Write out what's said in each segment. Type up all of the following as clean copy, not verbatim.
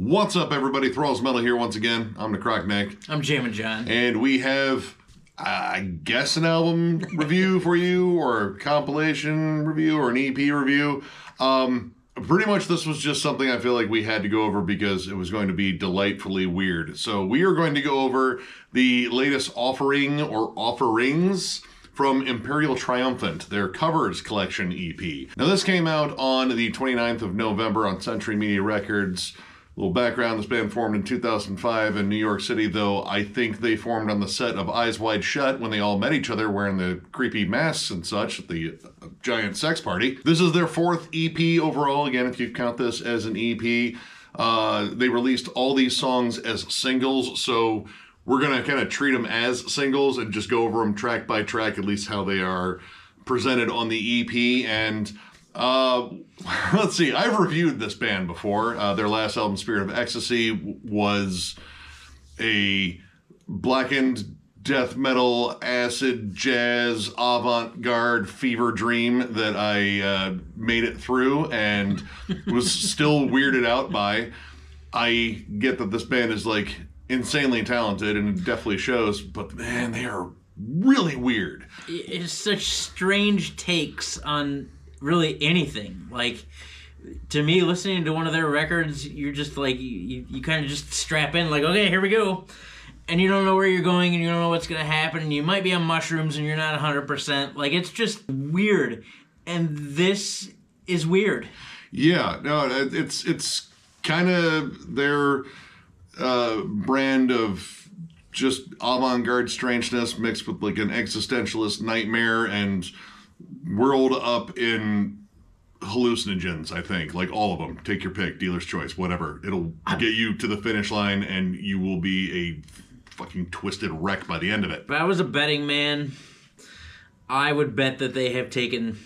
What's up, everybody? Thralls Metal here once again. I'm Necrotic Nick. I'm Jammin John. And we have, I guess, an album review for you, or a compilation review, or an EP review. Pretty much this was just something I feel like we had to go over because it was going to be delightfully weird. So we are going to go over the latest offering, or offerings, from Imperial Triumphant, their Covers Collection EP. Now this came out on the 29th of November on Century Media Records. A little background, this band formed in 2005 in New York City, though I think they formed on the set of Eyes Wide Shut when they all met each other wearing the creepy masks and such at the giant sex party. This is their fourth EP overall, again, if you count this as an EP. They released all these songs as singles, so we're going to kind of treat them as singles and just go over them track by track, at least how they are presented on the EP. And let's see, I've reviewed this band before. Their last album, Spirit of Ecstasy, was a blackened death metal, acid jazz, avant-garde fever dream that I made it through and was still weirded out by. I get that this band is like insanely talented and it definitely shows, but man, they are really weird. It's such strange takes on really anything. Like, to me, listening to one of their records, you're just like, you kind of just strap in, like, okay, here we go. And you don't know where you're going and you don't know what's going to happen, and you might be on mushrooms and you're not 100%. Like, it's just weird. And this is weird. Yeah, no, it's kind of their brand of just avant-garde strangeness mixed with like an existentialist nightmare and whirled up in hallucinogens, I think. Like all of them. Take your pick, dealer's choice, whatever. It'll get you to the finish line and you will be a fucking twisted wreck by the end of it. If I was a betting man, I would bet that they have taken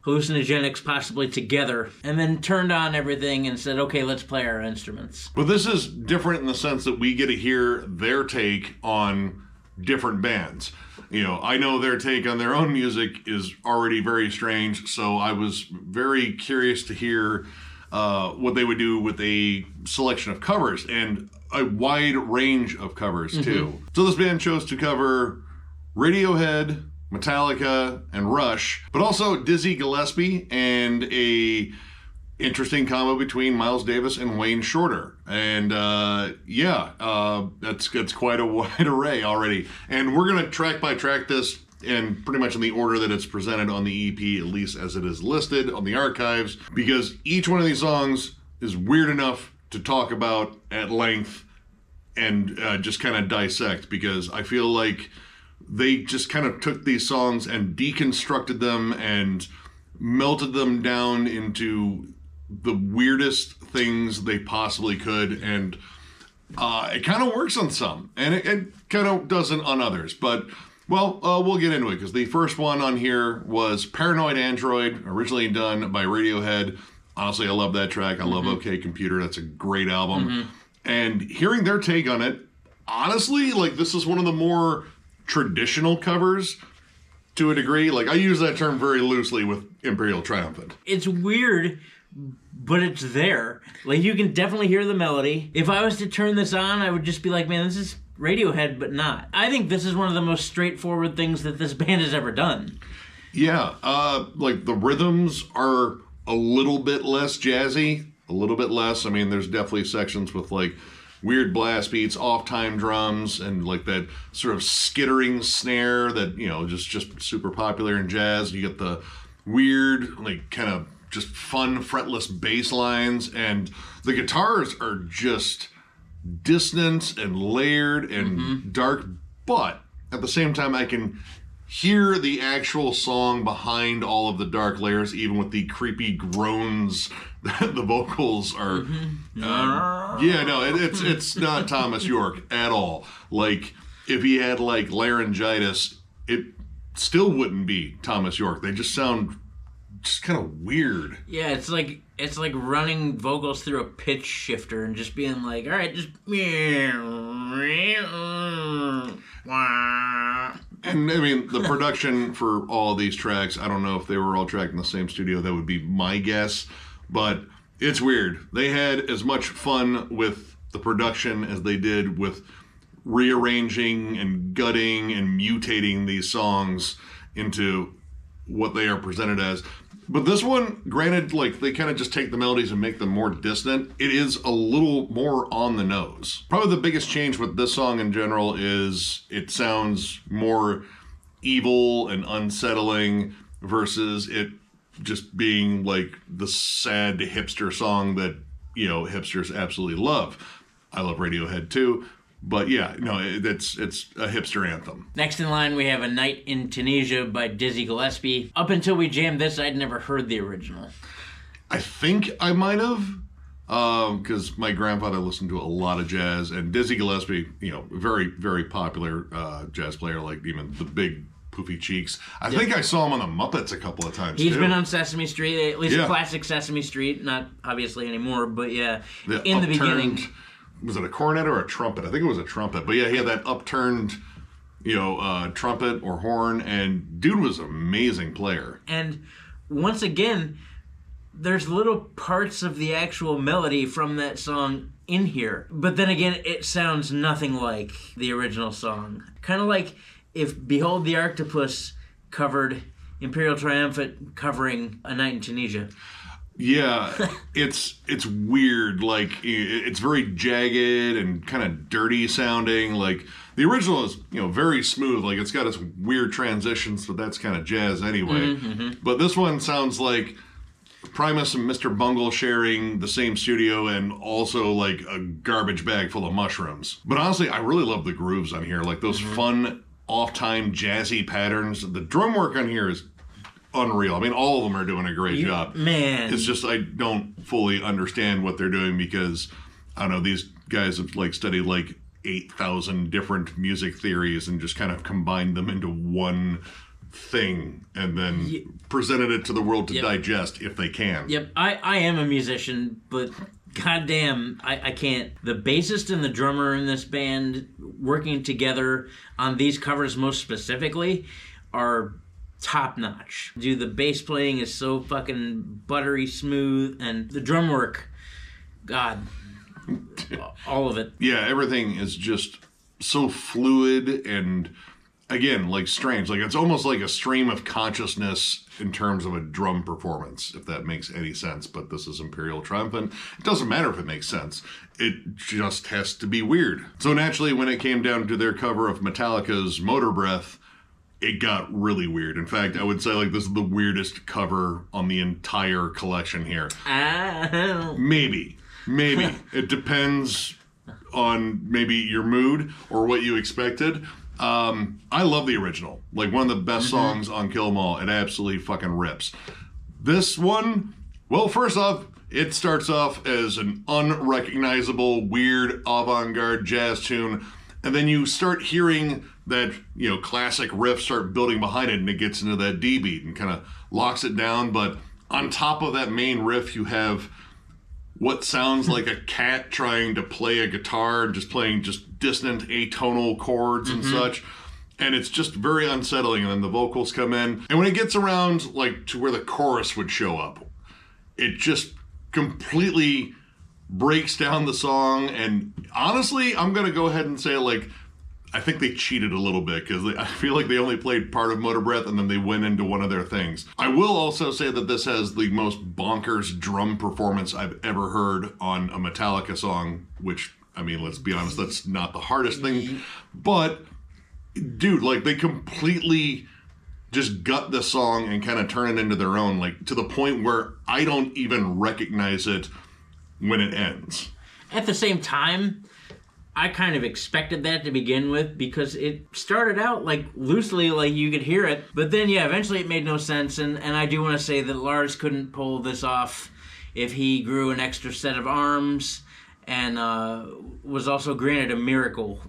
hallucinogenics possibly together and then turned on everything and said, okay, let's play our instruments. But this is different in the sense that we get to hear their take on different bands. You know, I know their take on their own music is already very strange, so I was very curious to hear what they would do with a selection of covers, and a wide range of covers, too. So this band chose to cover Radiohead, Metallica, and Rush, but also Dizzy Gillespie and a interesting combo between Miles Davis and Wayne Shorter. And that's quite a wide array already. And we're going to track by track this and pretty much in the order that it's presented on the EP, at least as it is listed on the archives, because each one of these songs is weird enough to talk about at length and just kind of dissect, because I feel like they just kind of took these songs and deconstructed them and melted them down into the weirdest things they possibly could, and it kind of works on some, and it kind of doesn't on others. But, well, we'll get into it, because the first one on here was Paranoid Android, originally done by Radiohead. Honestly, I love that track. I love OK Computer. That's a great album. And hearing their take on it, honestly, like, this is one of the more traditional covers to a degree. Like, I use that term very loosely with Imperial Triumphant. It's weird, but it's there. Like, you can definitely hear the melody. If I was to turn this on, I would just be like, man, this is Radiohead, but not. I think this is one of the most straightforward things that this band has ever done. Yeah, like, the rhythms are a little bit less jazzy, a little bit less. I mean, there's definitely sections with, like, weird blast beats, off-time drums, and like that sort of skittering snare that, you know, just super popular in jazz. You get the weird, like, kind of just fun fretless bass lines, and the guitars are just dissonant and layered and dark, but at the same time I can hear the actual song behind all of the dark layers, even with the creepy groans that the vocals are. It's not Thomas York at all. Like, if he had like laryngitis, it still wouldn't be Thomas York. They just sound just kind of weird. Yeah, it's like running vocals through a pitch shifter and just being like, all right, just. And I mean, the production for all of these tracks, I don't know if they were all tracked in the same studio. That would be my guess. But It's weird. They had as much fun with the production as they did with rearranging and gutting and mutating these songs into what they are presented as. But this one, granted, like, they kind of just take the melodies and make them more dissonant. It is a little more on the nose. Probably the biggest change with this song in general is it sounds more evil and unsettling versus it just being like the sad hipster song that, you know, hipsters absolutely love. I love Radiohead too. But yeah, no, it's a hipster anthem. Next in line, we have A Night in Tunisia by Dizzy Gillespie. Up until we jammed this, I'd never heard the original. I think I might have, because my grandfather listened to a lot of jazz, and Dizzy Gillespie, you know, very, very popular jazz player, like even the big poofy cheeks. I think I saw him on the Muppets a couple of times, He's too. been on Sesame Street, at least classic Sesame Street, not obviously anymore, but yeah, in the beginning. Was it a cornet or a trumpet? I think it was a trumpet. But yeah, he had that upturned, you know, trumpet or horn, and dude was an amazing player. And once again, there's little parts of the actual melody from that song in here. But then again, it sounds nothing like the original song. Kind of like if Behold the Octopus covered Imperial Triumphant covering A Night in Tunisia. Yeah, it's weird. Like, it's very jagged and kind of dirty sounding. Like, the original is, you know, very smooth. Like, it's got its weird transitions, but that's kind of jazz anyway. Mm-hmm. But this one sounds like Primus and Mr. Bungle sharing the same studio and also, like, a garbage bag full of mushrooms. But honestly, I really love the grooves on here. Like, those fun, off-time, jazzy patterns. The drum work on here is unreal. I mean, all of them are doing a great job. Man. It's just I don't fully understand what they're doing because, I don't know, these guys have, like, studied, like, 8,000 different music theories and just kind of combined them into one thing and then presented it to the world to digest if they can. Yep, I am a musician, but goddamn, I can't. The bassist and the drummer in this band working together on these covers most specifically are top notch. Dude, the bass playing is so fucking buttery smooth, and the drum work, God, all of it. Yeah, everything is just so fluid and, again, like, strange. Like, it's almost like a stream of consciousness in terms of a drum performance, if that makes any sense. But this is Imperial Triumphant. It doesn't matter if it makes sense. It just has to be weird. So naturally, when it came down to their cover of Metallica's Motor Breath, it got really weird. In fact, I would say, like, this is the weirdest cover on the entire collection here. Ow. Maybe. It depends on maybe your mood or what you expected. I love the original. Like, one of the best songs on Kill 'Em All. It absolutely fucking rips. This one, well, first off, it starts off as an unrecognizable, weird, avant-garde jazz tune. And then you start hearing that, you know, classic riff start building behind it, and it gets into that D beat and kind of locks it down. But on top of that main riff, you have what sounds like a cat trying to play a guitar, just playing just dissonant atonal chords and such. And it's just very unsettling. And then the vocals come in. And when it gets around, like, to where the chorus would show up, it just completely breaks down the song. And honestly, I'm going to go ahead and say, like, I think they cheated a little bit because I feel like they only played part of Motor Breath and then they went into one of their things. I will also say that this has the most bonkers drum performance I've ever heard on a Metallica song, which, I mean, let's be honest, that's not the hardest thing. But, dude, like, they completely just gut the song and kind of turn it into their own, like, to the point where I don't even recognize it when it ends. At the same time, I kind of expected that to begin with because it started out, like, loosely, like, you could hear it. But then, yeah, eventually it made no sense. And I do want to say that Lars couldn't pull this off if he grew an extra set of arms and was also granted a miracle.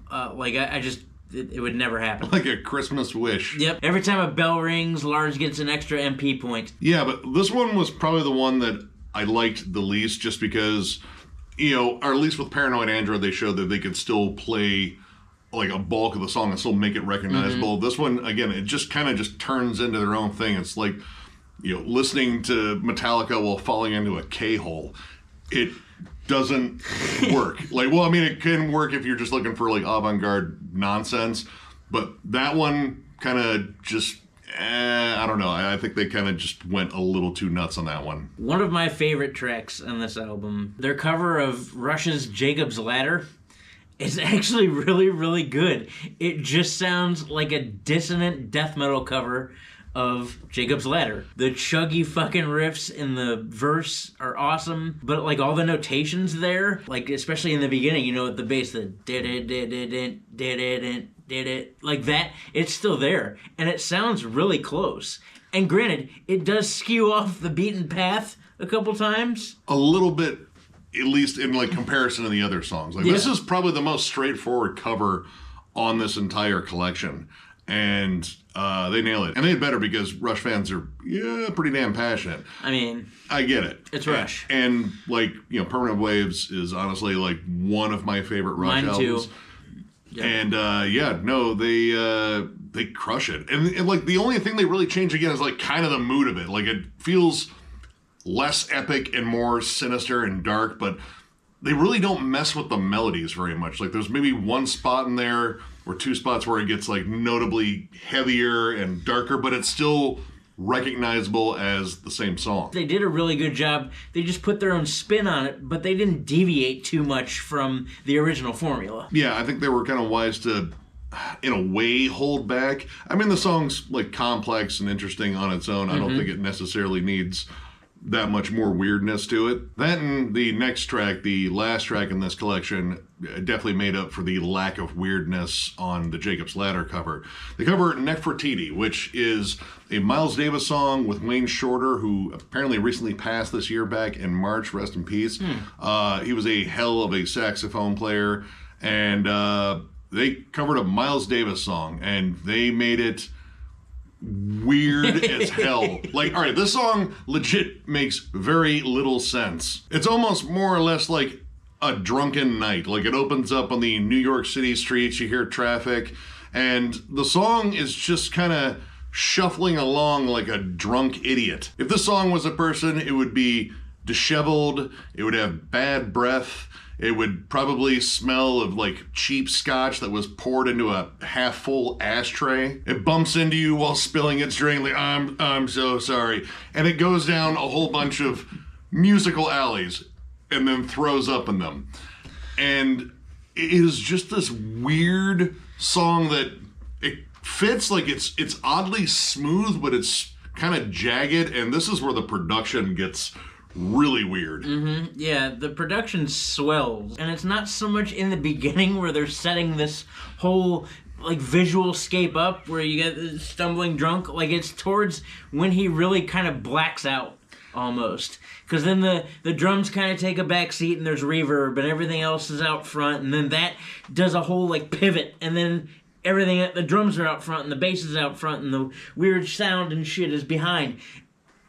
It would never happen. Like a Christmas wish. Yep. Every time a bell rings, Lars gets an extra MP point. Yeah, but this one was probably the one that I liked the least just because, you know, or at least with Paranoid Android, they showed that they could still play, like, a bulk of the song and still make it recognizable. This one, again, it just kind of just turns into their own thing. It's like, you know, listening to Metallica while falling into a K-hole. it doesn't work. Like, well, I mean, it can work if you're just looking for like avant-garde nonsense, but that one kind of just, I don't know. I think they kind of just went a little too nuts on that one. One of my favorite tracks on this album, their cover of Rush's Jacob's Ladder, is actually really, really good. It just sounds like a dissonant death metal cover of Jacob's Ladder. The chuggy fucking riffs in the verse are awesome, but like all the notations there, like especially in the beginning, you know, at the bass, the did it like that, it's still there, and it sounds really close. And granted, it does skew off the beaten path a couple times. A little bit, at least in like comparison to the other songs. Like this is probably the most straightforward cover on this entire collection. And they nail it. And they had better because Rush fans are, pretty damn passionate. I mean, I get it. It's Rush. And like, Permanent Waves is honestly like one of my favorite Rush albums. Too. Yep. And they crush it. And like the only thing they really change again is like kind of the mood of it. Like it feels less epic and more sinister and dark, but they really don't mess with the melodies very much. Like there's maybe one spot in there or two spots where it gets like notably heavier and darker, but it's still recognizable as the same song. They did a really good job. They just put their own spin on it, but they didn't deviate too much from the original formula. Yeah, I think they were kind of wise to, in a way, hold back. I mean, the song's like complex and interesting on its own. I don't think it necessarily needs that much more weirdness to it. That and the next track, the last track in this collection, definitely made up for the lack of weirdness on the Jacob's Ladder cover. They cover Necrotic, which is a Miles Davis song with Wayne Shorter, who apparently recently passed this year back in March, rest in peace. He was a hell of a saxophone player, and they covered a Miles Davis song, and they made it weird as hell. Like, all right, this song legit makes very little sense. It's almost more or less like a drunken night. Like, it opens up on the New York City streets, you hear traffic, and the song is just kind of shuffling along like a drunk idiot. If this song was a person, it would be disheveled, it would have bad breath, it would probably smell of like cheap scotch that was poured into a half-full ashtray. It bumps into you while spilling its drink, like, I'm so sorry. And it goes down a whole bunch of musical alleys and then throws up in them. And it is just this weird song that it fits, like it's oddly smooth, but it's kind of jagged. And this is where the production gets really weird. Yeah, the production swells, and it's not so much in the beginning where they're setting this whole like visual scape up where you get the stumbling drunk. Like it's towards when he really kind of blacks out almost, because then the drums kind of take a back seat and there's reverb and everything else is out front, and then that does a whole like pivot, and then everything, the drums are out front and the bass is out front and the weird sound and shit is behind.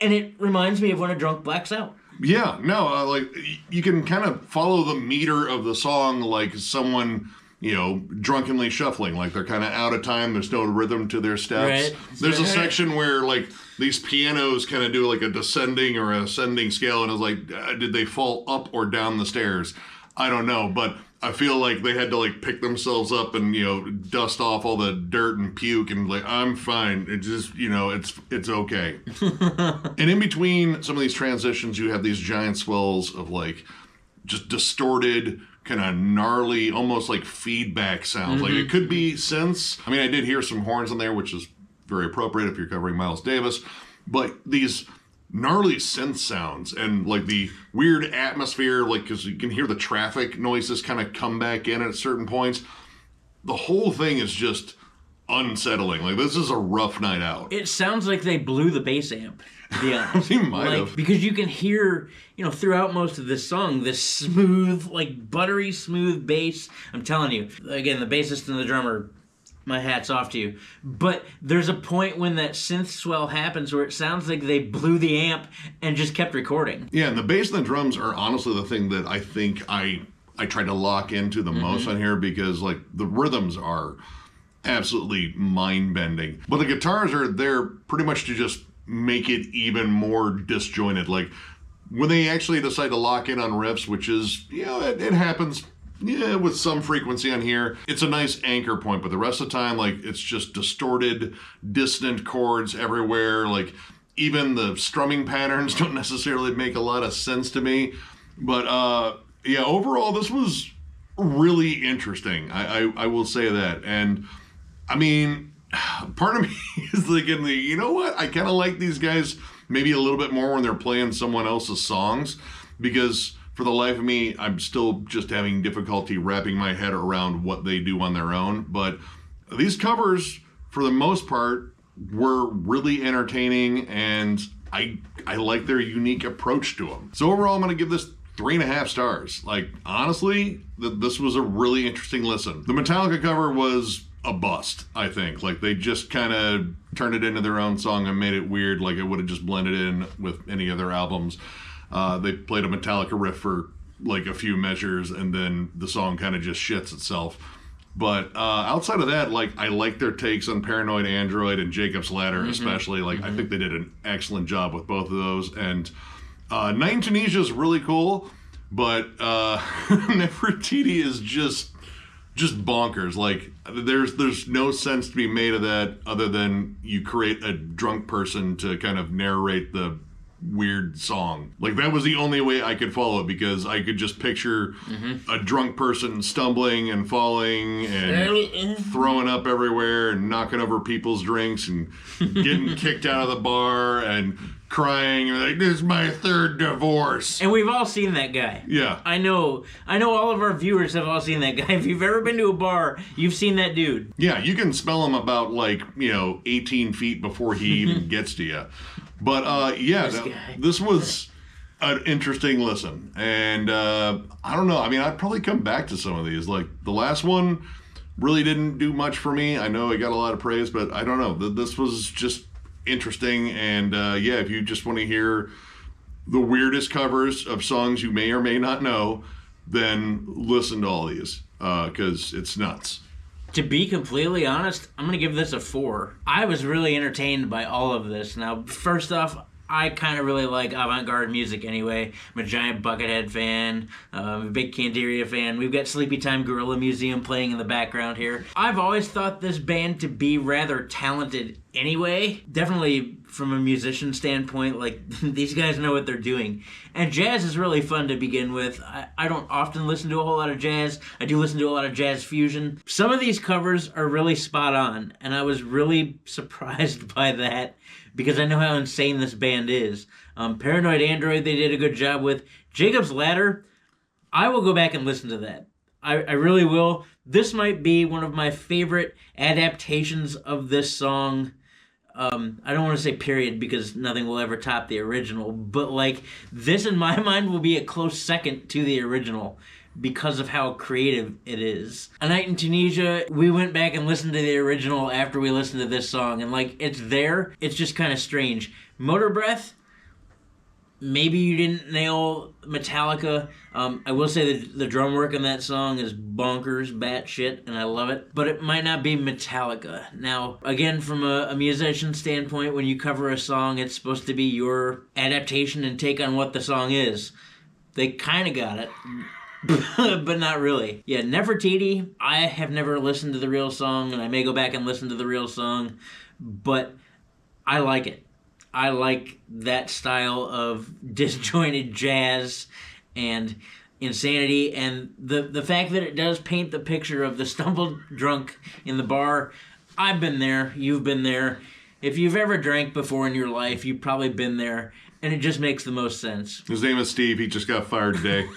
And it reminds me of when a drunk blacks out. Yeah, no, like, you can kind of follow the meter of the song like someone, drunkenly shuffling. Like, they're kind of out of time, there's no rhythm to their steps. Right. There's a section where, like, these pianos kind of do, like, a descending or ascending scale, and it's like, did they fall up or down the stairs? I don't know, but I feel like they had to like pick themselves up and dust off all the dirt and puke and like, I'm fine. It just it's okay. And in between some of these transitions, you have these giant swells of like just distorted, kind of gnarly, almost like feedback sounds. Like it could be synths. I mean, I did hear some horns in there, which is very appropriate if you're covering Miles Davis, but these gnarly synth sounds and like the weird atmosphere, like because you can hear the traffic noises kind of come back in at certain points. The whole thing is just unsettling. Like, this is a rough night out. It sounds like they blew the bass amp, to be honest. He might have. Because you can hear, throughout most of this song, this smooth, like buttery smooth bass. I'm telling you, again, the bassist and the drummer, my hat's off to you. But there's a point when that synth swell happens where it sounds like they blew the amp and just kept recording. Yeah, and the bass and the drums are honestly the thing that I think I try to lock into the most on here, because like the rhythms are absolutely mind-bending. But the guitars are there pretty much to just make it even more disjointed. Like, when they actually decide to lock in on riffs, which is, it happens with some frequency on here, it's a nice anchor point. But the rest of the time, like, it's just distorted, dissonant chords everywhere. Like, even the strumming patterns don't necessarily make a lot of sense to me. But overall, this was really interesting. I will say that. And I mean, part of me is thinking, you know what? I kind of like these guys maybe a little bit more when they're playing someone else's songs, because for the life of me, I'm still just having difficulty wrapping my head around what they do on their own. But these covers, for the most part, were really entertaining, and I like their unique approach to them. So overall, I'm going to give this 3.5 stars. Like, honestly, this was a really interesting listen. The Metallica cover was a bust, I think. Like, they just kind of turned it into their own song and made it weird, like it would have just blended in with any of their albums. They played a Metallica riff for like a few measures, and then the song kind of just shits itself. But outside of that, like, I like their takes on Paranoid Android and Jacob's Ladder, especially. Like, I think they did an excellent job with both of those. And Night in Tunisia is really cool, but Nefertiti is just bonkers. Like, there's no sense to be made of that other than you create a drunk person to kind of narrate the weird song. Like, that was the only way I could follow it, because I could just picture a drunk person stumbling and falling and throwing up everywhere and knocking over people's drinks and getting kicked out of the bar and crying and like, this is my 3rd divorce. And we've all seen that guy. Yeah. I know all of our viewers have all seen that guy. If you've ever been to a bar, you've seen that dude. Yeah, you can smell him about 18 feet before he even gets to you. But this was an interesting listen. And I don't know. I mean, I'd probably come back to some of these. Like, the last one really didn't do much for me. I know it got a lot of praise, but I don't know. This was just interesting. And if you just want to hear the weirdest covers of songs you may or may not know, then listen to all these, because it's nuts. To be completely honest, I'm going to give this a 4. I was really entertained by all of this. Now, first off, I kind of really like avant-garde music anyway. I'm a giant Buckethead fan, a big Candiria fan. We've got Sleepy Time Gorilla Museum playing in the background here. I've always thought this band to be rather talented anyway. Definitely from a musician standpoint, like, these guys know what they're doing. And jazz is really fun to begin with. I don't often listen to a whole lot of jazz. I do listen to a lot of jazz fusion. Some of these covers are really spot on, and I was really surprised by that, because I know how insane this band is. Paranoid Android, they did a good job with. Jacob's Ladder, I will go back and listen to that. I really will. This might be one of my favorite adaptations of this song. I don't want to say period, because nothing will ever top the original, but like, this in my mind will be a close second to the original because of how creative it is. A Night in Tunisia, we went back and listened to the original after we listened to this song, and like, it's there, it's just kind of strange. Motor Breath, maybe you didn't nail Metallica. I will say that the drum work in that song is bonkers, batshit, and I love it. But it might not be Metallica. Now, again, from a musician standpoint, when you cover a song, it's supposed to be your adaptation and take on what the song is. They kind of got it, but not really. Yeah, Nefertiti, I have never listened to the real song, and I may go back and listen to the real song, but I like it. I like that style of disjointed jazz and insanity, and the fact that it does paint the picture of the stumbled drunk in the bar. I've been there, you've been there. If you've ever drank before in your life, you've probably been there, and it just makes the most sense. His name is Steve. He just got fired today.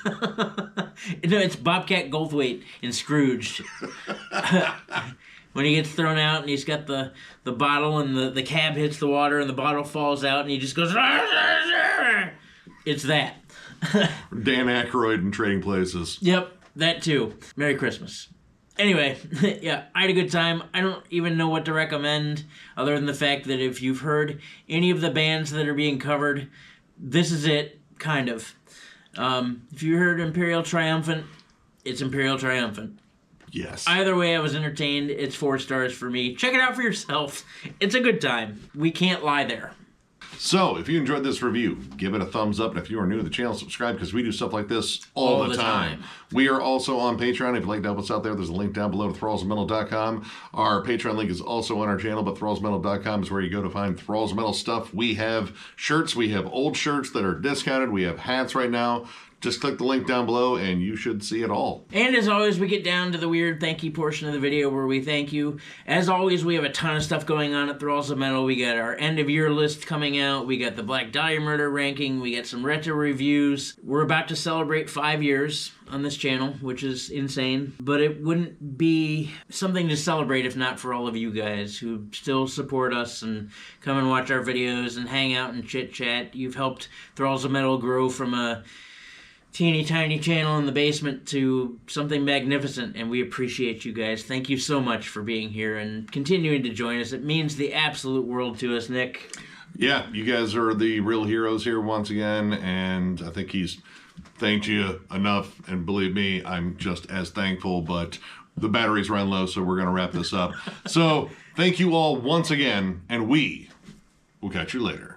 No, it's Bobcat Goldthwait in Scrooge. When he gets thrown out and he's got the bottle and the cab hits the water and the bottle falls out and he just goes... It's that. Dan Aykroyd in Trading Places. Yep, that too. Merry Christmas. Anyway, yeah, I had a good time. I don't even know what to recommend other than the fact that if you've heard any of the bands that are being covered, this is it, kind of. If you heard Imperial Triumphant, it's Imperial Triumphant. Yes. Either way, I was entertained. It's 4 stars for me. Check it out for yourself. It's a good time. We can't lie there. So, if you enjoyed this review, give it a thumbs up. And if you are new to the channel, subscribe because we do stuff like this all the time. We are also on Patreon. If you'd like to help us out there, there's a link down below to thrallsmetal.com. Our Patreon link is also on our channel, but thrallsmetal.com is where you go to find Thralls Metal stuff. We have shirts. We have old shirts that are discounted. We have hats right now. Just click the link down below and you should see it all. And as always, we get down to the weird thank you portion of the video where we thank you. As always, we have a ton of stuff going on at Thralls of Metal. We got our end of year list coming out. We got the Black Dahlia Murder ranking. We got some retro reviews. We're about to celebrate 5 years on this channel, which is insane. But it wouldn't be something to celebrate if not for all of you guys who still support us and come and watch our videos and hang out and chit chat. You've helped Thralls of Metal grow from a teeny tiny channel in the basement to something magnificent, and we appreciate you guys. Thank you so much for being here and continuing to join us. It means the absolute world to us, Nick. Yeah, you guys are the real heroes here once again, and I think he's thanked you enough, and believe me, I'm just as thankful, but the batteries run low, so we're going to wrap this up. So, thank you all once again, and we will catch you later.